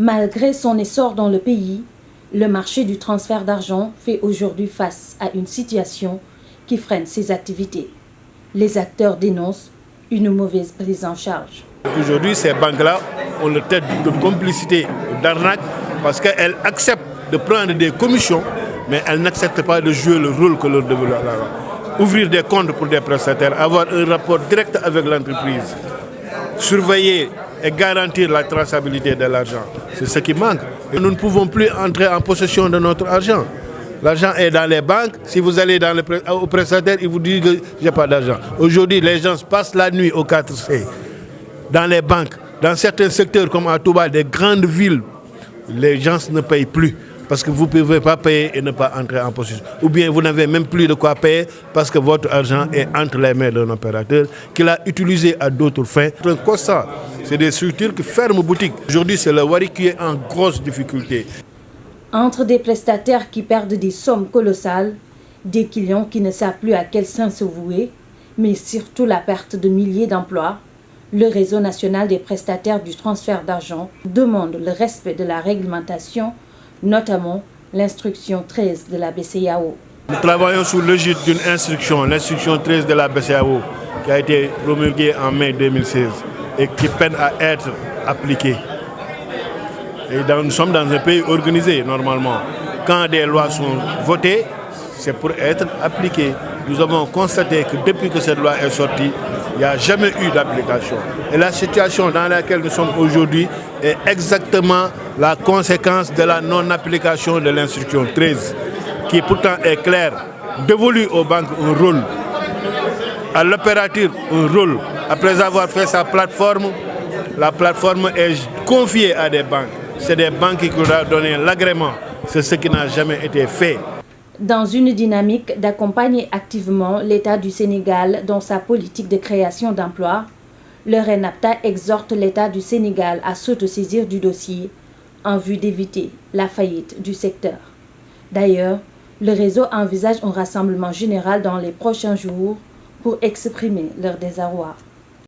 Malgré son essor dans le pays, le marché du transfert d'argent fait aujourd'hui face à une situation qui freine ses activités. Les acteurs dénoncent une mauvaise prise en charge. Aujourd'hui, ces banques-là ont le tête de complicité, d'arnaque, parce qu'elles acceptent de prendre des commissions, mais elles n'acceptent pas de jouer le rôle que leur devait avoir. Ouvrir des comptes pour des prestataires, avoir un rapport direct avec l'entreprise, surveiller et garantir la traçabilité de l'argent. C'est ce qui manque. Et nous ne pouvons plus entrer en possession de notre argent. L'argent est dans les banques. Si vous allez au prestataire, il vous dit que je n'ai pas d'argent. Aujourd'hui, les gens passent la nuit au 4C. Dans les banques, dans certains secteurs comme à Touba, des grandes villes, les gens ne payent plus parce que vous ne pouvez pas payer et ne pas entrer en possession. Ou bien vous n'avez même plus de quoi payer parce que votre argent est entre les mains d'un opérateur qui l'a utilisé à d'autres fins. C'est un constat. C'est des structures qui ferment boutique. Aujourd'hui, c'est le Wari qui est en grosse difficulté. Entre des prestataires qui perdent des sommes colossales, des clients qui ne savent plus à quel sens se vouer, mais surtout la perte de milliers d'emplois, le réseau national des prestataires du transfert d'argent demande le respect de la réglementation, notamment l'instruction 13 de la BCEAO. Nous travaillons sous l'égide d'une instruction, l'instruction 13 de la BCEAO, qui a été promulguée en mai 2016 et qui peine à être appliquée. Et nous sommes dans un pays organisé normalement. Quand des lois sont votées, c'est pour être appliquées. Nous avons constaté que depuis que cette loi est sortie, il n'y a jamais eu d'application. Et la situation dans laquelle nous sommes aujourd'hui est exactement la conséquence de la non-application de l'instruction 13, qui pourtant est claire, dévolue aux banques un rôle, à l'opérateur un rôle. Après avoir fait sa plateforme, la plateforme est confiée à des banques. C'est des banques qui doivent donner l'agrément. C'est ce qui n'a jamais été fait. Dans une dynamique d'accompagner activement l'État du Sénégal dans sa politique de création d'emplois, le RENAPTA exhorte l'État du Sénégal à s'autosaisir du dossier en vue d'éviter la faillite du secteur. D'ailleurs, le réseau envisage un rassemblement général dans les prochains jours pour exprimer leur désarroi.